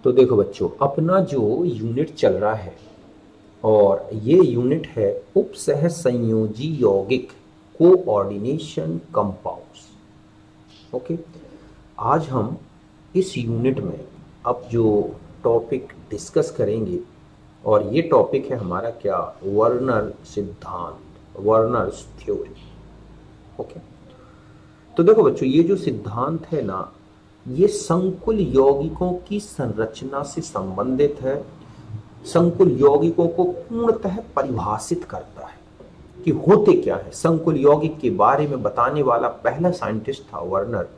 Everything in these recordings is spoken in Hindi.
तो देखो बच्चों, अपना जो यूनिट चल रहा है और ये यूनिट है उपसह संयोजी यौगिक कोऑर्डिनेशन कंपाउंड्स। ओके, आज हम इस यूनिट में अब जो टॉपिक डिस्कस करेंगे और ये टॉपिक है हमारा क्या, वर्नर सिद्धांत, वर्नर्स थ्योरी। ओके, तो देखो बच्चों, ये जो सिद्धांत है ना, ये संकुल यौगिकों की संरचना से संबंधित है। संकुल यौगिकों को पूर्णतः परिभाषित करता है कि होते क्या है। संकुल यौगिक के बारे में बताने वाला पहला साइंटिस्ट था वर्नर,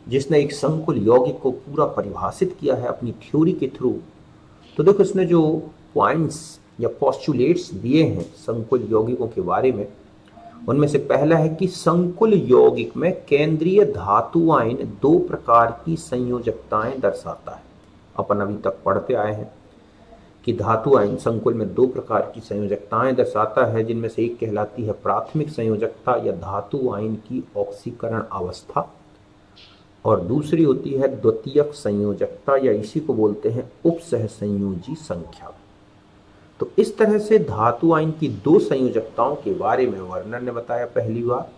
जिसने एक संकुल यौगिक को पूरा परिभाषित किया है अपनी थ्योरी के थ्रू। तो देखो, इसने जो पॉइंट्स या पोस्टुलेट्स दिए हैं संकुल यौगिकों के बारे में, उनमें से पहला है कि संकुल यौगिक में केंद्रीय धातु आयन दो प्रकार की संयोजकताएं दर्शाता है। अपन अभी तक पढ़ते आए हैं कि धातु आयन संकुल में दो प्रकार की संयोजकताएं दर्शाता है, जिनमें से एक कहलाती है प्राथमिक संयोजकता या धातु आयन की ऑक्सीकरण अवस्था, और दूसरी होती है द्वितीयक संयोजकता या इसी को बोलते हैं उपसह संयोजी संख्या। तो इस तरह से धातु आयन की दो संयोजकताओं के बारे में वर्नर ने बताया पहली बार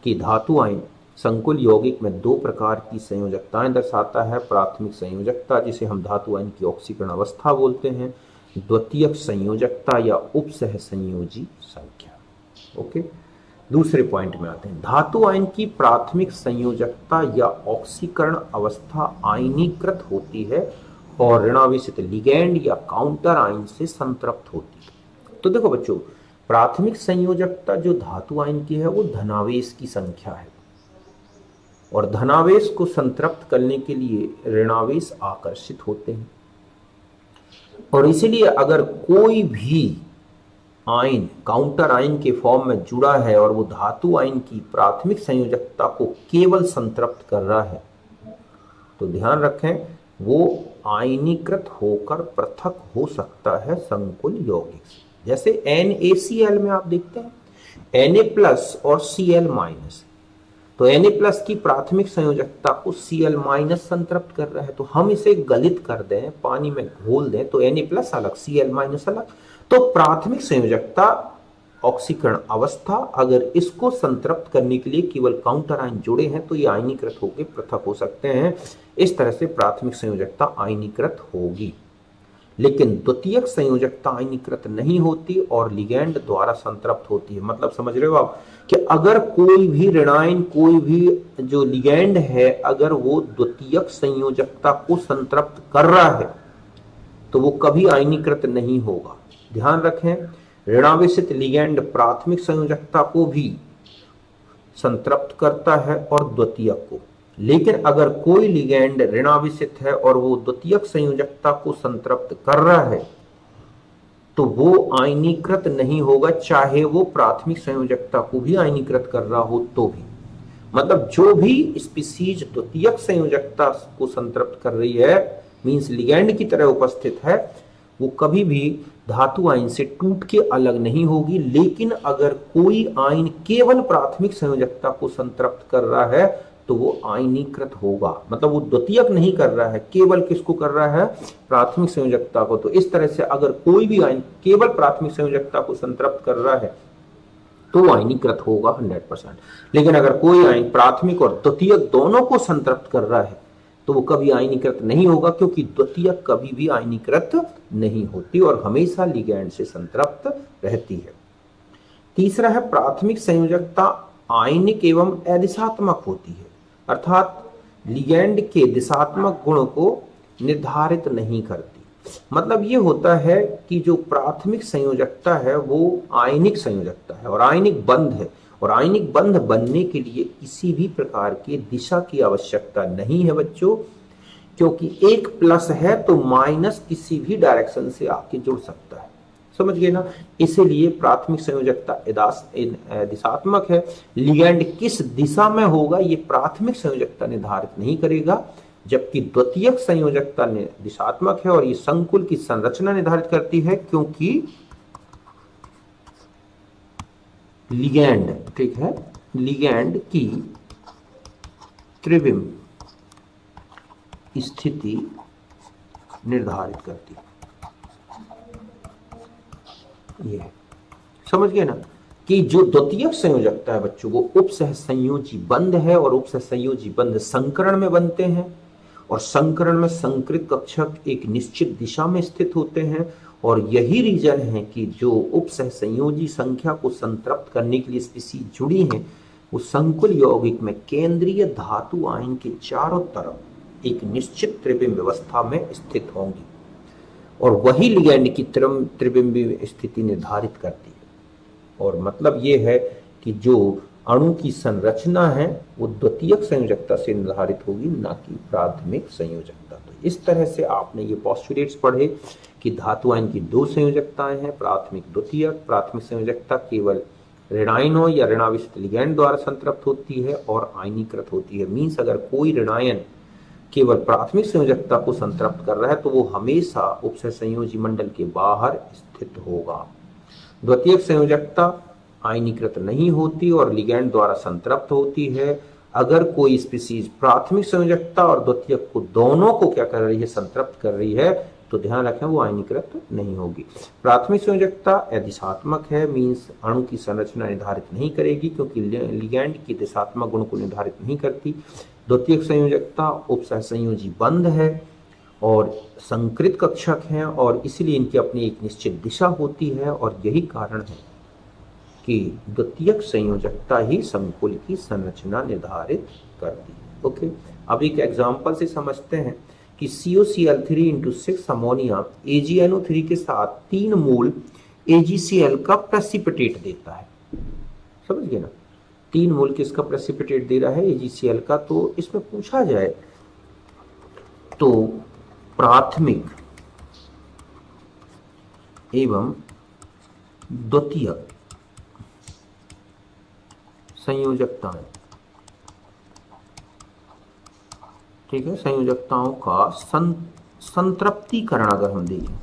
कि धातु आयन संकुल यौगिक में दो प्रकार की संयोजकताएं दर्शाता है। प्राथमिक संयोजकता, जिसे हम धातु आयन की ऑक्सीकरण अवस्था बोलते हैं, द्वितीयक संयोजकता या उपसह संयोजी संख्या। ओके, दूसरे पॉइंट में आते हैं। धातु आयन की प्राथमिक संयोजकता या ऑक्सीकरण अवस्था आयनीकृत होती है और ऋणावेशित लिगैंड या काउंटर आयन से संतृप्त होती है। तो देखो बच्चों, प्राथमिक संयोजकता जो धातु आयन की है वो धनावेश की संख्या है, और धनावेश को संतृप्त करने के लिए ऋणावेश आकर्षित होते हैं, और इसीलिए अगर कोई भी आयन काउंटर आयन के फॉर्म में जुड़ा है और वो धातु आयन की प्राथमिक संयोजकता को केवल संतृप्त कर रहा है, तो ध्यान रखें वो आयनीकृत होकर पृथक हो सकता है संकुल यौगिक से। जैसे NaCl में आप देखते हैं Na+ और Cl-, तो Na+ की प्राथमिक संयोजकता को Cl- संतृप्त कर रहा है, तो हम इसे गलित कर दें, पानी में घोल दें, तो Na+ अलग Cl- अलग। तो प्राथमिक संयोजकता ऑक्सीकरण अवस्था, अगर इसको संतृप्त करने के लिए केवल काउंटर आयन जुड़े हैं तो ये आयनीकृत होकर पृथक हो सकते हैं। इस तरह से प्राथमिक संयोजकता आयनीकृत होगी, लेकिन द्वितीयक संयोजकता आयनीकृत नहीं होती और लिगैंड द्वारा संतृप्त होती है। मतलब समझ रहे हो आप कि अगर कोई भी ऋणायन, कोई भी जो लिगैंड है, अगर वो द्वितीयक संयोजकता को संतृप्त कर रहा है तो वो कभी आयनीकृत नहीं होगा। ध्यान रखें, ऋणावेशित लिगैंड प्राथमिक संयोजकता को भी संतृप्त करता है और द्वितीयक को, लेकिन अगर कोई लिगैंड ऋणावेशित है और वो द्वितीयक संयोजकता को संतृप्त कर रहा है तो वो आयनीकृत नहीं होगा, चाहे वो प्राथमिक संयोजकता को भी आयनीकृत कर रहा हो तो भी। मतलब जो भी स्पीसीज द्वितीयक संयोजकता को संतृप्त कर रही है, मींस लिगैंड की तरह उपस्थित है, वो कभी भी धातु आयन से टूट के अलग नहीं होगी। लेकिन अगर कोई आयन केवल प्राथमिक संयोजकता को संतृप्त कर रहा है तो वो आयनीकृत होगा। मतलब वो द्वितीयक नहीं कर रहा है, केवल किसको कर रहा है, प्राथमिक संयोजकता को। तो इस तरह से अगर कोई भी आयन केवल प्राथमिक संयोजकता को संतृप्त कर रहा है तो आयनीकृत होगा 100%। लेकिन अगर कोई आयन प्राथमिक और द्वितीयक दोनों को संतृप्त कर रहा है तो वो कभी आयनीकृत नहीं होगा, क्योंकि द्वितीयक कभी भी आयनीकृत नहीं होती और हमेशा लिगैंड से संतृप्त रहती है। तीसरा है प्राथमिक संयोजकता आयनिक एवं अदिशात्मक होती है, अर्थात लिगैंड के दिशात्मक गुण को निर्धारित नहीं करती। मतलब ये होता है कि जो प्राथमिक संयोजकता है वो आयनिक संयोजकता है और आयनिक बंध है, और आयनिक बंध बनने के लिए किसी भी प्रकार की दिशा की आवश्यकता नहीं है बच्चों, क्योंकि एक प्लस है तो माइनस किसी भी डायरेक्शन से आके जुड़ सकता है। समझ गए ना? इसीलिए प्राथमिक संयोजकता दिशात्मक है। लिगैंड किस दिशा में होगा ये प्राथमिक संयोजकता निर्धारित नहीं करेगा, जबकि द्वितीयक संयोजकता दिशात्मक है और ये संकुल की संरचना निर्धारित करती है, क्योंकि लिगैंड, ठीक है, लिगैंड की त्रिविम स्थिति निर्धारित करती है। ये समझ गए ना कि जो द्वितीयक संयोजकता है बच्चों, वो उपसह संयोजी बंध है और उपसह संयोजी बंध संकरण में बनते हैं और संकरण में संकृत कक्षक एक निश्चित दिशा में स्थित होते हैं और यही रीजन है कि जो उपसह संयोजी संख्या को संतृप्त करने के लिए स्पीशीज जुड़ी हैं वो संकुल यौगिक में केंद्रीय धातु आयन के चारों तरफ एक निश्चित त्रिबिंब व्यवस्था में स्थित होंगी और वही लिगैंड की त्रिबिंबी स्थिति निर्धारित करती है। और मतलब ये है कि जो अणु की संरचना है वो द्वितीयक संयोजकता से निर्धारित होगी, ना कि प्राथमिक संयोजकता। तो इस तरह से आपने ये पोस्टुलेट्स पढ़े कि धातु आयन की दो संयोजकताएं हैं, प्राथमिक द्वितीयक। प्राथमिक संयोजकता केवल ऋणायनों या ऋणाविष्ट लिगैंड द्वारा संतृप्त होती है और आयनीकृत होती है। मीन्स अगर कोई ऋणायन केवल प्राथमिक संयोजकता को संतृप्त कर रहा है तो वो हमेशा उपसह संयोजी मंडल के बाहर स्थित होगा। द्वितीयक संयोजकता आयनीकृत नहीं होती और लिगैंड द्वारा संतृप्त होती है। अगर कोई स्पीशीज प्राथमिक संयोजकता और द्वितीयक को दोनों को क्या कर रही है, संतृप्त कर रही है, तो ध्यान रखें वो आयनीकृत नहीं होगी। प्राथमिक संयोजकता दिशात्मक है, मीन्स अणु की संरचना निर्धारित नहीं करेगी क्योंकि लिगैंड की दिशात्मक गुण को निर्धारित नहीं करती। द्वितीयक संयोजकता उपसह संयोजी बंध है और संकृत कक्षक हैं और इसलिए इनकी अपनी एक निश्चित दिशा होती है और यही कारण है कि द्वितीयक संयोजकता ही संकुल की संरचना निर्धारित करती है। ओके, अब एक एग्जांपल से समझते हैं कि COCl3 × 6 अमोनिया AgNO3 के साथ 3 मोल AgCl का प्रेसिपिटेट देता है। समझ गए ना, 3 मोल किसका प्रेसिपिटेट दे रहा है, AgCl का। तो इसमें पूछा जाए तो प्राथमिक एवं द्वितीयक संयोजकताएं, ठीक है, संयोजकताओं का संतृप्तीकरण अगर हम देखें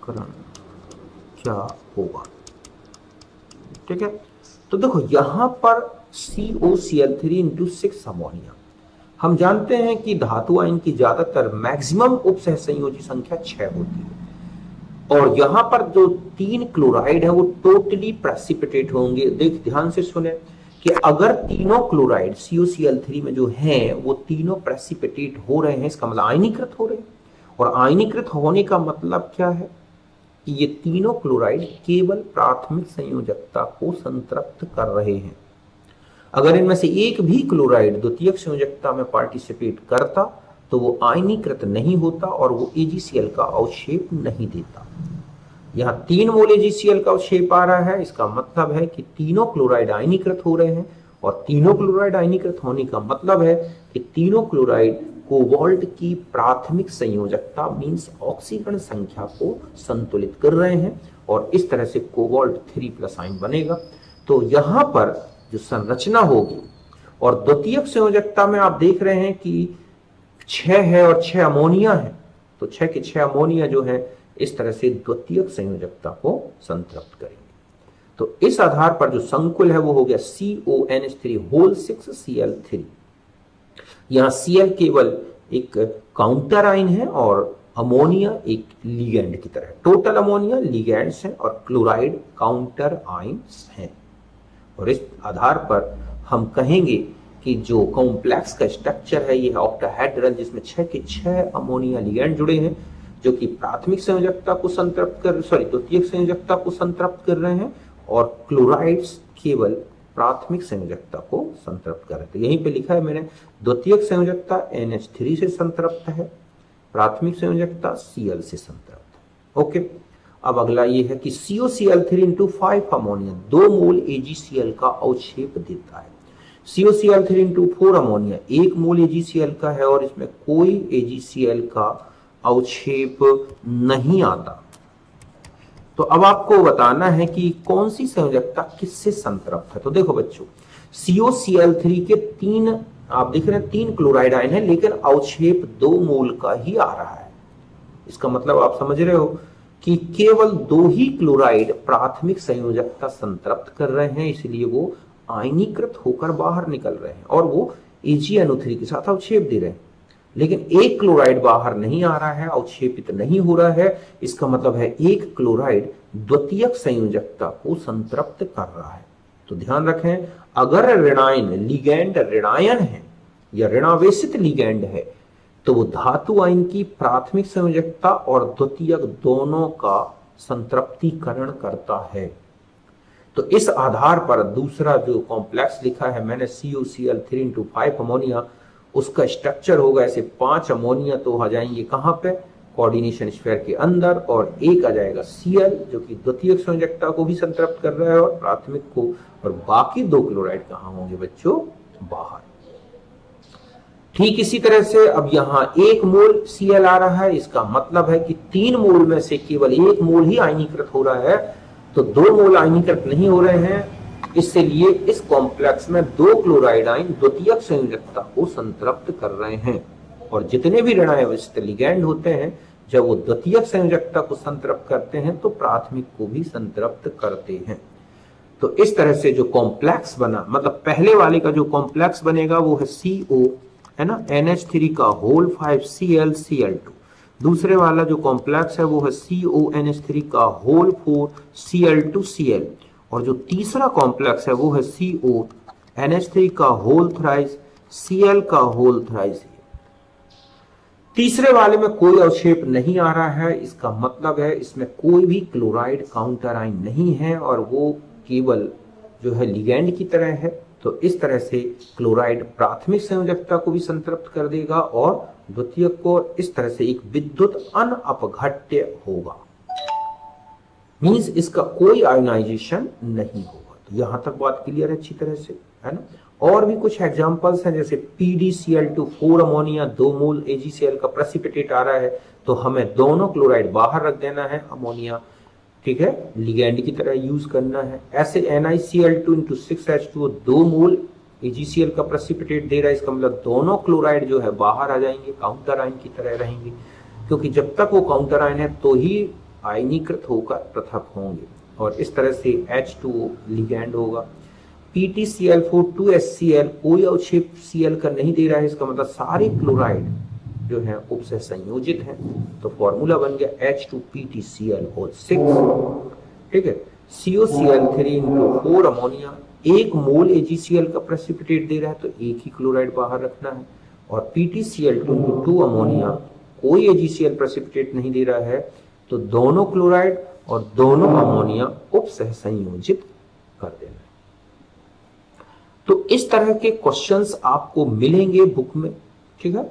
करण क्या होगा, ठीक है। तो देखो यहां पर COCl3 × 6 अमोनिया, हम जानते हैं कि धातु आयन की ज्यादातर मैक्सिमम उपसह संयोजी संख्या 6 होती है और यहां पर जो 3 क्लोराइड है वो टोटली प्रेसिपिटेट होंगे। देख ध्यान से सुने कि अगर तीनों क्लोराइड COCl3 में जो हैं वो तीनों प्रेसिपिटेट हो रहे हैं, इसका मतलब आयनीकृत हो रहे हैं। और आयनीकृत होने का मतलब क्या है कि ये तीनों क्लोराइड केवल प्राथमिक संयोजकता को संतृप्त कर रहे हैं। अगर इनमें से एक भी क्लोराइड द्वितीयक संयोजकता में पार्टिसिपेट करता तो वो आयनीकृत नहीं होता और वो AgCl का अवक्षेप नहीं देता। यहाँ 3 मोल AgCl का अवक्षेप आ रहा है, इसका मतलब है कि तीनों क्लोराइड आयनीकृत हो रहे हैं और तीनों क्लोराइड आयनीकृत होने का मतलब है कि तीनों क्लोराइड कोबाल्ट की प्राथमिक संयोजकता मींस ऑक्सीकरण संख्या को संतुलित कर रहे हैं और इस तरह से कोबाल्ट 3+ आयन बनेगा। तो यहां पर जो संरचना होगी और द्वितीयक संयोजकता में आप देख रहे हैं कि 6 है और 6 अमोनिया है, तो 6 के 6 अमोनिया जो है इस तरह से द्वितीयक संयोजकता को संतृप्त करेंगे। तो इस आधार पर जो संकुल है वो हो गया CONH3 Cl3। यहां Cl केवल एक काउंटर आयन है और अमोनिया एक लिगैंड की तरह। टोटल अमोनिया लिगैंड्स हैं और क्लोराइड काउंटर आयन्स हैं। और इस आधार पर हम कहेंगे कि जो कॉम्प्लेक्स का स्ट्रक्चर है ये ऑक्टाहेड्रल, जिसमें 6 के 6 अमोनिया लिगैंड जुड़े हैं जो कि प्राथमिक संयोजकता को संतृप्त कर द्वितीयक संयोजकता को संतृप्त कर रहे हैं और क्लोराइड्स केवल प्राथमिक संयोजकता को संतृप्त कर रहे थे। यहीं पे लिखा है मैंने, द्वितीयक संयोजकता NH3 से संतृप्त है, प्राथमिक संयोजकता Cl से संतृप्त है। ओके, अब अगला ये है कि COCl3 × 5 अमोनिया 2 मोल AgCl का अवक्षेप देता है। COCl3 × 4 अमोनिया 1 मोल AgCl का है और इसमें कोई AgCl का अवक्षेप नहीं आता। तो अब आपको बताना है कि कौन सी संयोजकता किससे संतृप्त है। तो देखो बच्चों, COCl3 के 3 आप देख रहे हैं 3 क्लोराइड आयन है लेकिन अवक्षेप 2 मोल का ही आ रहा है। इसका मतलब आप समझ रहे हो कि केवल 2 ही क्लोराइड प्राथमिक संयोजकता संतृप्त कर रहे हैं, इसलिए वो आयनीकृत होकर बाहर निकल रहे हैं और वो AgNO3 के साथ अवक्षेप दे रहे हैं। लेकिन एक क्लोराइड बाहर नहीं आ रहा है, अवक्षेपित नहीं हो रहा है। इसका मतलब है एक क्लोराइड द्वितीयक संयोजकता को संतृप्त कर रहा है। तो ध्यान रखें, अगर ऋणायन लिगैंड ऋणायन है या ऋणावेशित लिगैंड है तो वो धातु आयन की प्राथमिक संयोजकता और द्वितीयक दोनों का संतृप्तिकरण करता है। तो इस आधार पर दूसरा जो कॉम्प्लेक्स लिखा है मैंने CuCl3 × 5 अमोनिया, उसका स्ट्रक्चर होगा ऐसे 5 अमोनिया तो आ जाएंगे कहां पे, कोऑर्डिनेशन स्फीयर के अंदर, और एक आ जाएगा Cl जो कि द्वितीयक संयोजकता को भी संतृप्त कर रहा है और प्राथमिक को, और बाकी 2 क्लोराइड कहां होंगे बच्चों, बाहर। ठीक इसी तरह से अब यहां 1 मोल Cl आ रहा है, इसका मतलब है कि 3 मोल में से केवल 1 मोल ही आयनीकृत हो रहा है, तो 2 मोल आयनीकृत नहीं हो रहे हैं। इसलिए इस कॉम्प्लेक्स में 2 क्लोराइड आयन द्वितीयक संयोजकता को संतृप्त कर रहे हैं, और जितने भी ऋणायवस्थित लिगैंड होते हैं जब वो द्वितीयक संयोजकता को संतृप्त करते हैं तो प्राथमिक को भी संतृप्त करते हैं। तो इस तरह से जो कॉम्प्लेक्स बना, मतलब पहले वाले का जो कॉम्प्लेक्स बनेगा वो है CO है ना, NH3 का होल 5 ClCl2। दूसरे वाला जो कॉम्प्लेक्स है वो है CONH3 का होल 4 Cl2Cl, और जो तीसरा कॉम्प्लेक्स है वो है CONH3 का होल थ्राइस Cl का होल थ्राइस। तीसरे वाले में कोई अवक्षेप नहीं आ रहा है, इसका मतलब है इसमें कोई भी क्लोराइड काउंटर आयन नहीं है और वो केवल जो है लिगैंड की तरह है। तो इस तरह से क्लोराइड प्राथमिक संयोजकता को भी संतृप्त कर देगा और द्वितीयक को, इस तरह से एक विद्युत अनअपघट्य होगा, मींस इसका कोई आयोनाइजेशन नहीं होगा। तो यहां तक बात क्लियर है अच्छी तरह से, है ना। और भी कुछ एग्जांपल्स हैं, जैसे PdCl2 4 अमोनिया 2 मोल AgCl का प्रेसिपिटेट आ रहा है, तो हमें दोनों क्लोराइड बाहर रख देना है, अमोनिया ठीक है लिगैंड की तरह यूज करना है। ऐसे NiCl2 × 6H2 2 मोल AgCl का प्रेसिपिटेट दे रहा है, इसका मतलब दोनों क्लोराइड जो है बाहर आ जाएंगे, काउंटर आयन की तरह रहेंगे, क्योंकि जब तक वो काउंटर आयन है तो ही आयनीकृत होकर पृथक होंगे, और इस तरह से H2O लिगैंड होगा। PtCl4 2HCl कोई अवक्षेप Cl का नहीं दे रहा है, इसका मतलब सारे क्लोराइड जो है उपसह संयोजित हैं। तो फॉर्मूला बन गया H2PtCl6, ठीक है। COCl3 × 4 अमोनिया 1 मोल AgCl का प्रेसिपिटेट दे रहा है, तो एक ही क्लोराइड बाहर रखना है, और PtCl2 × 2 अमोनिया कोई AgCl प्रेसिपिटेट नहीं दे रहा है, तो दोनों क्लोराइड और दोनों अमोनिया उपसह संयोजित कर देना है। तो इस तरह के क्वेश्चंस आपको मिलेंगे बुक में, ठीक है,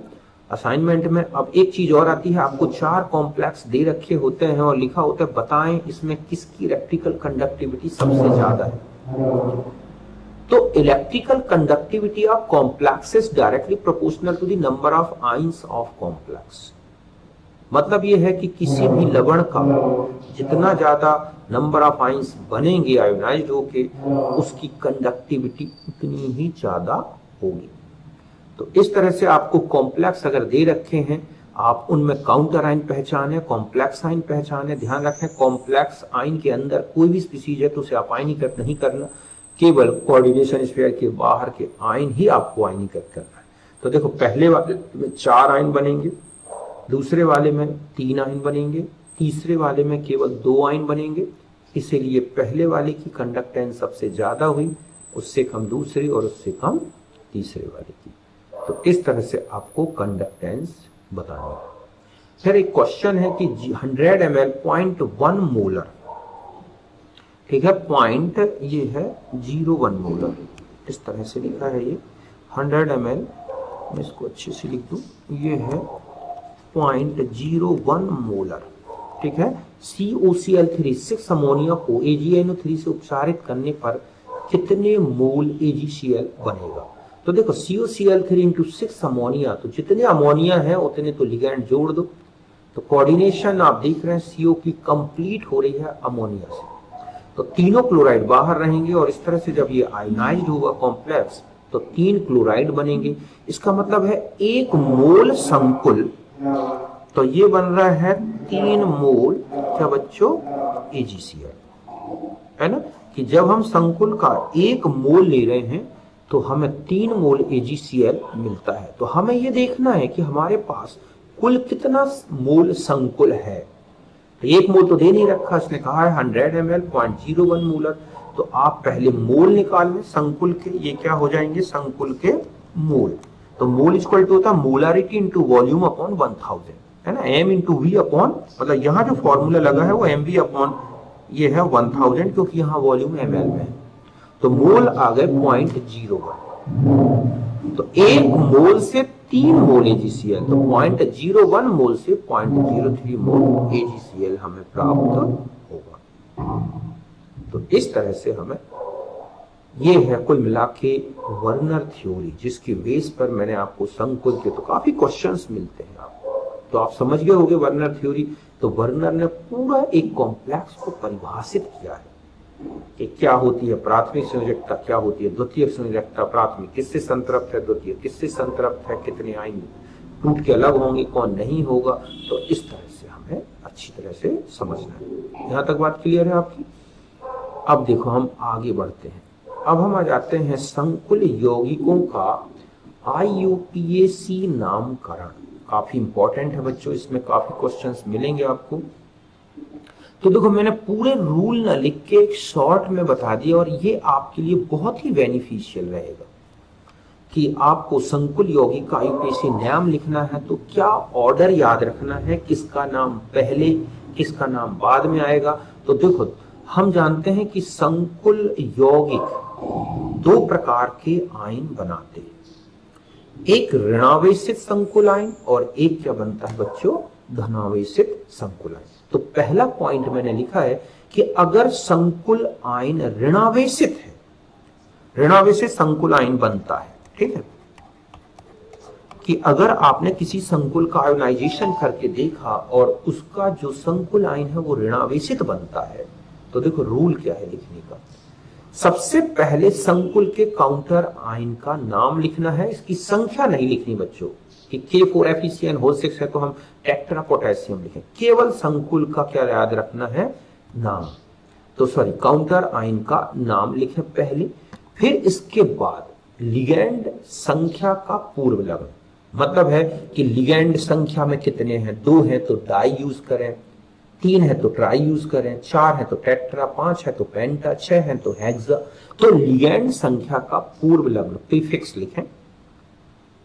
असाइनमेंट में। अब एक चीज और आती है, आपको 4 कॉम्प्लेक्स दे रखे होते हैं और लिखा होता है बताएं इसमें किसकी इलेक्ट्रिकल कंडक्टिविटी सबसे ज्यादा है। तो electrical conductivity of complex is directly proportional to the number of ions of complex. मतलब ये है कि किसी भी लवण का जितना ज्यादा नंबर ऑफ आयंस बनेंगे आयोनाइज्ड होके, उसकी कंडक्टिविटी उतनी ही ज्यादा होगी। तो इस तरह से आपको कॉम्प्लेक्स अगर दे रखे हैं, आप उनमें काउंटर आयन पहचाने, कॉम्प्लेक्स आयन पहचाने। ध्यान रखें कॉम्प्लेक्स आयन के अंदर कोई भी स्पीसीज है तो उसे आप आयनीकृत नहीं करना, केवल कोऑर्डिनेशन स्फीयर के बाहर के आयन ही आपको आयनीकृत करना है। तो देखो पहले वाले में 4 आयन बनेंगे, दूसरे वाले में 3 आयन बनेंगे, तीसरे वाले में केवल 2 आयन बनेंगे। इसीलिए पहले वाले की कंडक्टेंस सबसे ज्यादा हुई, उससे कम दूसरे और उससे कम तीसरे वाले की। तो इस तरह से आपको कंडक्टेंस बतानी है। फिर एक क्वेश्चन है कि 100 ml 0.1 मोलर, ठीक है, पॉइंट ये है 0.1 मोलर, इस तरह से लिखा है ये 100 ml, मैं इसको अच्छे से लिख दूं, ये है 0.01 मोलर, ठीक है। COCl3 6 अमोनिया को AgNO3 से उपचारित करने पर कितने मोल AgCl बनेगा। तो देखो COCl3 × 6 अमोनिया, तो जितने अमोनिया है उतने तो लिगैंड जोड़ दो। तो कोऑर्डिनेशन आप देख रहे हैं CO की कंप्लीट हो रही है अमोनिया से, तो तीनों क्लोराइड बाहर रहेंगे, और इस तरह से जब ये आयोनाइज्ड होगा कॉम्प्लेक्स तो 3 क्लोराइड बनेंगे। इसका मतलब है 1 मोल संकुल, तो ये बन रहा है 3 मोल क्या बच्चों AgCl, है ना। कि जब हम संकुल का 1 मोल ले रहे हैं तो हमें 3 मोल AgCl मिलता है। तो हमें ये देखना है कि हमारे पास कुल कितना मोल संकुल है। तो 1 मोल तो दे नहीं रखा, इसने कहा है 100 ml 0.01 मोलर। तो आप पहले मोल निकाल लें संकुल के, ये क्या हो जाएंगे संकुल के मोल। तो मोल इक्वल टू होता है मोलारिटी इंटू वॉल्यूम अपॉन 1000, है ना, m इंटू वी अपॉन, मतलब यहाँ जो फॉर्मूला लगा है वो mv अपॉन ये है 1000, क्योंकि यहाँ वॉल्यूम ml में है। तो मोल आ गए 0.01। तो 1 मोल से 3 मोल AgCl, तो 0.01 मोल से 0.03 मोल AgCl हमें प्राप्त होगा। तो इस तरह से हमें ये है कुल मिला के वर्नर थ्योरी, जिसकी बेस पर मैंने आपको संकुल के तो काफी क्वेश्चंस मिलते हैं आपको, तो आप समझ गए होंगे वर्नर थ्योरी। तो वर्नर ने पूरा एक कॉम्प्लेक्स को परिभाषित किया है कि क्या होती है प्राथमिक संयोजकता, क्या होती है द्वितीयक संयोजकता, प्राथमिक किससे संतृप्त है, द्वितीयक किससे संतृप्त है, कितने आएंगे, टूट के अलग होंगे, कौन नहीं होगा। तो इस तरह से हमें अच्छी तरह से समझना है। यहां तक बात क्लियर है आपकी। अब देखो हम आगे बढ़ते हैं। अब हम आ जाते हैं संकुल यौगिकों का IUPAC नामकरण। काफी इंपॉर्टेंट है बच्चों, इसमें काफी क्वेश्चंस मिलेंगे आपको। तो देखो मैंने पूरे रूल न लिख के एक शॉर्ट में बता दिया, और ये आपके लिए बहुत ही बेनिफिशियल रहेगा कि आपको संकुल यौगिक का IUPAC नाम लिखना है तो क्या ऑर्डर याद रखना है, किसका नाम पहले किसका नाम बाद में आएगा। तो देखो हम जानते हैं कि संकुल यौगिक 2 प्रकार के आयन बनाते हैं, एक ऋणावेशित संकुल आयन और एक क्या बनता है बच्चों धनावेशित संकुल आयन। तो पहला पॉइंट मैंने लिखा है कि अगर संकुल आयन ऋणावेशित है, ऋणावेशित संकुल आयन बनता है, ठीक है, कि अगर आपने किसी संकुल का आयोनाइजेशन करके देखा और उसका जो संकुल आयन है वो ऋणावेशित बनता है, तो देखो रूल क्या है लिखने का। सबसे पहले संकुल के काउंटर आयन का नाम लिखना है, इसकी संख्या नहीं लिखनी बच्चों कि K4FeCN6 है तो हम टेट्रा पोटेशियम लिखें, केवल संकुल का क्या याद रखना है नाम। तो सॉरी काउंटर आयन का नाम लिखें पहले, फिर इसके बाद लिगैंड संख्या का पूर्व लग्न, मतलब है कि लिगैंड संख्या में कितने हैं, 2 हैं तो डाई यूज करें, 3 है तो ट्राई यूज करें, 4 है तो टेट्रा, 5 है तो पेंटा, 6 है तो हेक्सा। तो लिगैंड संख्या का पूर्व लग्न प्रीफिक्स लिखें।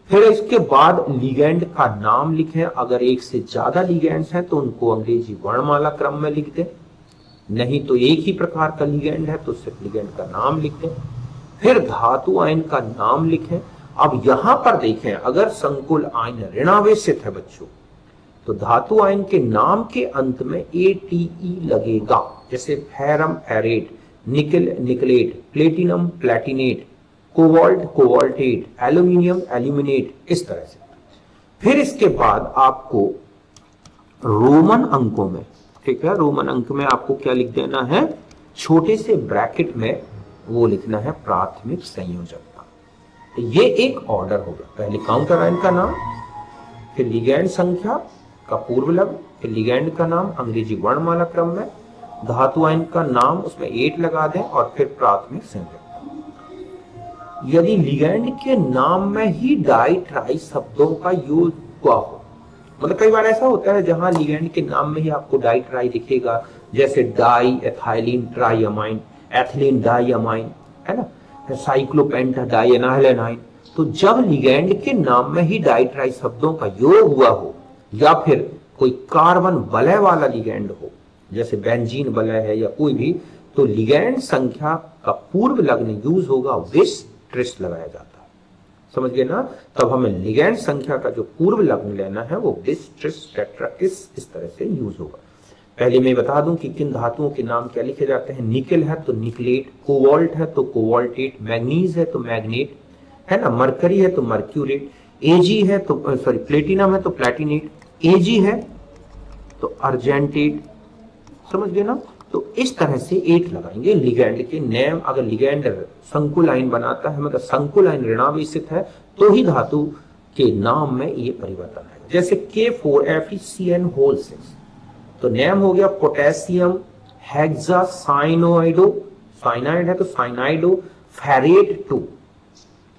फिर इसके बाद लिगैंड का नाम लिखें, अगर एक से ज्यादा लिगैंड्स हैं तो उनको अंग्रेजी वर्णमाला क्रम में लिख दें, नहीं तो एक ही प्रकार का लिगैंड है तो सिर्फ लिगैंड का नाम लिख दें। फिर धातु आयन का नाम लिखें। अब यहां पर देखें अगर संकुल आयन ऋणावेशित है बच्चों तो धातु आयन के नाम के अंत में ATE लगेगा, जैसे फेरम फेरेट, निकल निकलेट, platinum Palatinate, cobalt cobaltate, aluminium aluminate, इस तरह से। फिर इसके बाद आपको रोमन अंकों में, ठीक है, रोमन अंक में आपको क्या लिख देना है, छोटे से ब्रैकेट में वो लिखना है प्राथमिक संयोजकता। तो ये एक ऑर्डर होगा, पहले काउंटर आयन का नाम, फिर लिगैंड संख्या का पूर्व लग्न, फिर लिगैंड का नाम अंग्रेजी वर्णमाला क्रम में, धातु आयन का नाम उसमें 8 लगा दें और फिर प्राथमिक संयोजकता। यदि लिगैंड के नाम में ही डाई ट्राई शब्दों का यूज हुआ हो, मतलब कई बार ऐसा होता है जहां लिगैंड के नाम में ही आपको डाई ट्राई दिखेगा, जैसे डाई एथाइलिन ट्राइअमाइन, एथिलीन डाइअमाइन, है ना, साइक्लोपेंटा डाइएनाइलाइन। तो जब लिगैंड के नाम में ही डाई ट्राई शब्दों का योग हुआ हो या फिर कोई कार्बन वलय वाला लिगैंड हो, जैसे बेंजीन वलय है या कोई भी, तो लिगैंड संख्या का पूर्व लग्न यूज होगा विस ट्रिस लगाया जाता है, समझ गए ना। तब हमें लिगैंड संख्या का जो पूर्व लग्न लेना है वो विस ट्रिस टेट्राकिस इस तरह से यूज होगा। पहले मैं बता दूं कि किन धातुओं के नाम क्या लिखे जाते हैं। निकल है तो निकलेट, कोबाल्ट है तो कोबाल्टेट, मैग्नीज है तो मैग्नेट, है ना, मरकरी है तो मर्क्यूरेट, एजी है तो सॉरी प्लेटिनम है तो प्लेटिनेट, एजी है तो अर्जेंटेट, समझ गए ना। तो इस तरह से 8 लगाएंगे लिगैंड के नेम। अगर लिगैंड संकुल आयन बनाता है, मतलब संकुल आयन ऋणावेशित है, तो ही धातु के नाम में ये परिवर्तन है। जैसे K4FeCN6 तो नेम हो गया पोटेशियम हेक्सासाइनोइडो, साइनाइड है तो साइनाइडो फेरेट 2,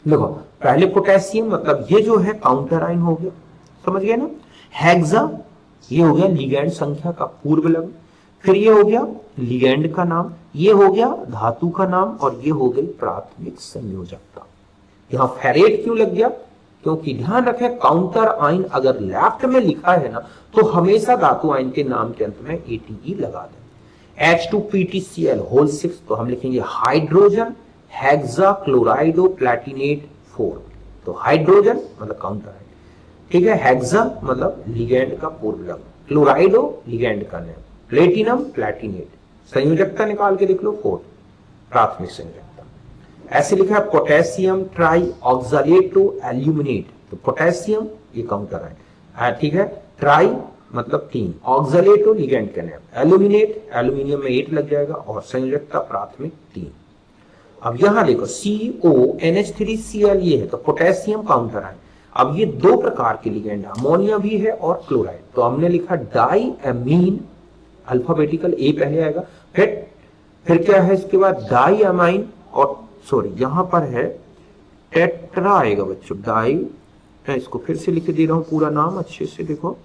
देखो पहले पोटेशियम मतलब ये जो है काउंटर आयन हो गया, समझ गए ना। हेक्सा ये हो गया लिगैंड संख्या का पूर्व लग्न, फिर ये हो गया लिगैंड का नाम, ये हो गया धातु का नाम, और ये हो गई प्राथमिक संयोजकता। यहां फेरेट क्यों लग गया, क्योंकि ध्यान रखें काउंटर आयन अगर लेफ्ट में लिखा है ना तो हमेशा धातु आयन के नाम के अंत में एटीई लगा दें। H2PtCl होल 6 तो हम लिखेंगे हाइड्रोजन हेक्सा क्लोराइडो प्लैटिनेट 4, तो हाइड्रोजन मतलब काउंटर आयन, ठीक है, हेक्सा मतलब लिगैंड का पूर्व लग्न, क्लोराइडो लिगैंड का नाम, प्लेटिनम प्लैटिनेट, संयोजकता निकाल के लिख लो 4, प्राथमिक संयोजकता। ऐसे लिखा है पोटेशियम ट्राई ऑक्सालेटो एल्यूमिनेट, तो पोटेशियम ये काउंटर आयन, ठीक है, ट्राई मतलब 3, ऑक्सालेटो लिगैंड का नाम, एल्यूमिनेट एल्यूमिनियम में 8 लग जाएगा, और संयोजकता प्राथमिक 3। अब यहां देखो CONH3Cl ये है, तो पोटेशियम काउंटर आयन। अब ये दो प्रकार के लिगैंड, अमोनिया भी है और क्लोराइड, तो हमने लिखा डाई एमीन, अल्फाबेटिकल ए पहले आएगा, फिर क्या है इसके बाद डाई अमाइन, और सॉरी यहां पर है टेट्रा आएगा बच्चों, डाई, मैं इसको फिर से लिख दे रहा हूं पूरा नाम अच्छे से देखो,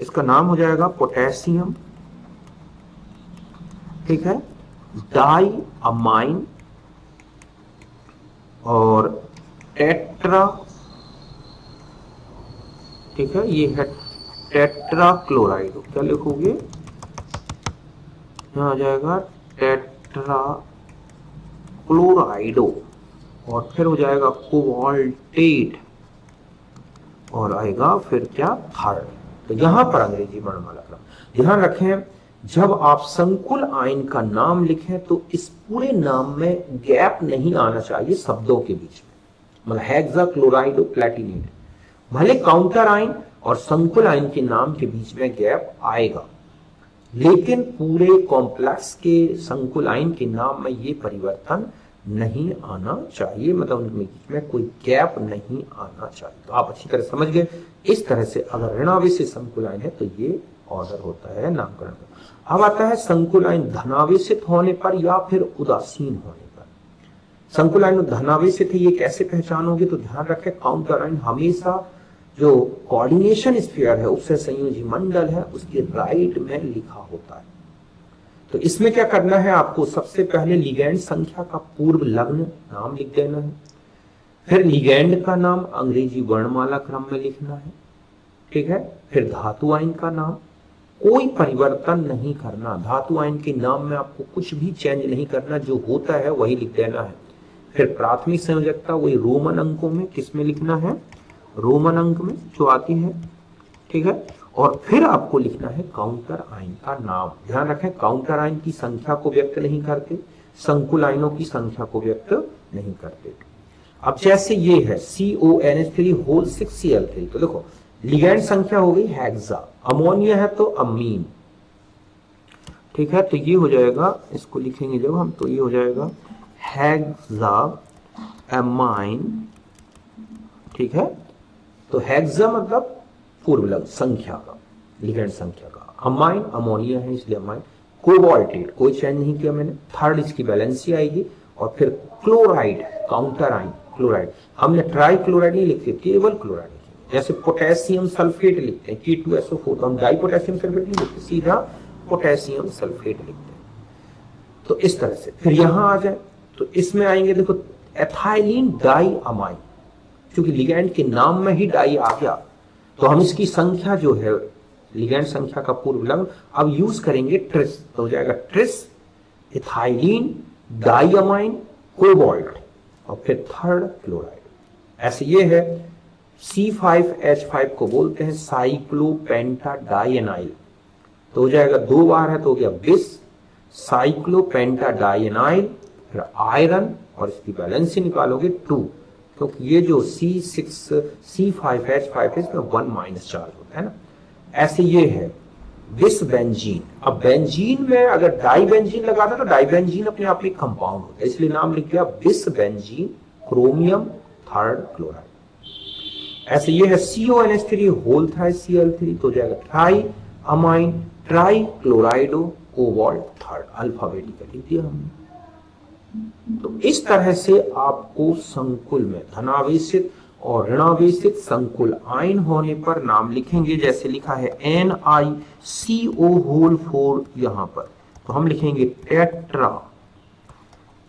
इसका नाम हो जाएगा पोटेशियम, ठीक है, डाई अमाइन और टेट्रा, ठीक है, ये है टेट्रा क्लोराइड, क्या लिखोगे, यहां आ जाएगा टेट्रा क्लोराइडो, और फिर हो जाएगा कोबाल्टेट, और आएगा फिर क्या थर्ड। तो यहां पर अंग्रेजी वर्णमाला क्रम ध्यान रखें, जब आप संकुल आयन का नाम लिखें तो इस पूरे नाम में गैप नहीं आना चाहिए शब्दों के बीच में, मतलब हेक्सा क्लोराइडो प्लैटिनेट, भले काउंटर आयन और संकुल आयन के नाम के बीच में गैप आएगा, लेकिन पूरे कॉम्प्लेक्स के संकुल आयन के नाम में ये परिवर्तन नहीं आना चाहिए, मतलब उनके बीच में कोई गैप नहीं आना चाहिए। तो आप अच्छी तरह समझ गए, इस तरह से अगर ऋणावेशित संकुल आयन है तो ये ऑर्डर होता है नामकरण का। अब आता है संकुल आयन धनावेशित होने पर या फिर उदासीन होने पर। संकुल आयन धनावेशित है, ये कैसे पहचानोगे, तो ध्यान रखें काउंटर आयन हमेशा जो कोऑर्डिनेशन स्फीयर है, उससे संयोजी मंडल है, उसके राइट में लिखा होता है। तो इसमें क्या करना है आपको, सबसे पहले लिगैंड संख्या का पूर्व लग्न नाम लिख देना है, फिर लिगैंड का नाम अंग्रेजी वर्णमाला क्रम में लिखना है, ठीक है, फिर धातु आयन का नाम, कोई परिवर्तन नहीं करना, धातु आयन के नाम में आपको कुछ भी चेंज नहीं करना, जो होता है वही लिख देना है। फिर प्राथमिक संयोजकता वही रोमन अंकों में, किसमें लिखना है, रोमन अंक में जो आती है, ठीक है, और फिर आपको लिखना है काउंटर आयन का नाम। ध्यान रखें काउंटर आयन की संख्या को व्यक्त नहीं करते, संकुल आयनों की संख्या को व्यक्त नहीं करते। अब जैसे ये है CONH3 होल 6Cl3, तो देखो लिगैंड संख्या हो गई हेक्सा, अमोनिया है तो अमीन, ठीक है, तो ये हो जाएगा, इसको लिखेंगे जब हम तो ये हो जाएगा हेक्सा अमाइन, ठीक है, तो हेक्सा मतलब पूर्व लग्न संख्या का, लिगैंड संख्या का, अमाइन अमोनिया है इसलिए अमाइन, कोबाल्टेट कोई चेंज नहीं किया मैंने, थर्ड इसकी वैलेंसी आएगी, और फिर क्लोराइड काउंटर आयन क्लोराइड, हमने ट्राई क्लोराइड नहीं लिखते, केवल क्लोराइड, जैसे पोटेशियम सल्फेट लिखते हैं K2SO4, तो हम डाई पोटेशियम सल्फेट नहीं लिखते, सीधा पोटेशियम सल्फेट लिखते हैं। तो इस तरह से फिर यहां आ जाए तो इसमें आएंगे, देखो एथाइलिन डाई अमाइन, क्योंकि लिगैंड के नाम में ही डाई आ गया, तो हम इसकी संख्या जो है लिगैंड संख्या का पूर्व लग्न अब यूज करेंगे ट्रिस, तो हो जाएगा ट्रिस इथाइलिन डाइअमाइन कोबाल्ट, और फिर थर्ड क्लोराइड। ऐसे ये है C5H5 को बोलते हैं साइक्लोपेंटाडाइएनाइल, तो हो जाएगा 2 बार है तो हो गया बिस, साइक्लोपेंटाडाइएनाइल, फिर आयरन, और इसकी वैलेंसी निकालोगे 2, क्योंकि ये जो C5H5 है इसमें 1 चार्ज होता है ना। ऐसे ये है बिस बेंजीन, अब बेंजीन में अगर डाई बेंजीन लगा दो तो डाई बेंजीन अपने आप में कंपाउंड होता है, इसलिए नाम लिख दिया बिस बेंजीन क्रोमियम थर्ड क्लोराइड। ऐसे ये है CONH3 होल Cl3, तो हो जाएगा try amine try क्लोराइडो cobalt third, alphabetical लिख दिया हमने। तो इस तरह से आपको संकुल में धनावेशित और ऋणावेशित संकुल आयन होने पर नाम लिखेंगे। जैसे लिखा है NiCO होल 4 यहां पर, तो हम लिखेंगे टेट्रा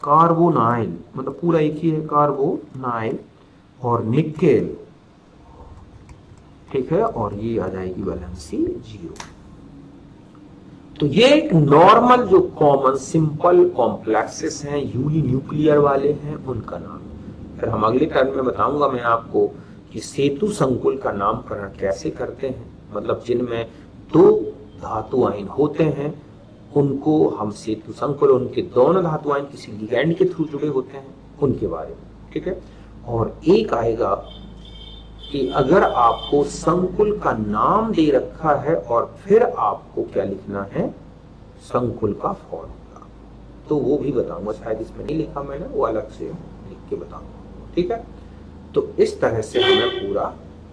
कार्बोनाइल, मतलब पूरा एक ही है कार्बोनाइल, और निकेल, ठीक है, और ये आ जाएगी वैलेंसी 0। तो ये एक नॉर्मल जो कॉमन सिंपल कॉम्प्लेक्सेस हैं, यूनिन्यूक्लियर वाले हैं, उनका नाम। फिर हम अगले टर्म में बताऊंगा मैं आपको कि सेतु संकुल का नामकरण कैसे करते हैं, मतलब जिनमें 2 धातु आयन होते हैं उनको हम सेतु संकुल, उनके दोनों धातु आयन किसी लिगैंड के थ्रू जुड़े होते हैं, उनके बारे में, ठीक है। और एक आएगा कि अगर आपको संकुल का नाम दे रखा है और फिर आपको क्या लिखना है, संकुल का फॉर्मूला, तो वो भी बताऊंगा, शायद इसमें नहीं लिखा मैंने, वो अलग से लिख के बताऊंगा, ठीक है। तो इस तरह से हमें पूरा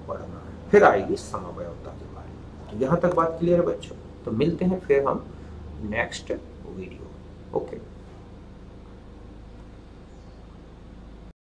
पढ़ना है। फिर आएगी समवयवता के बारे में। तो यहां तक बात क्लियर है बच्चों? तो मिलते हैं फिर हम नेक्स्ट वीडियो। ओके।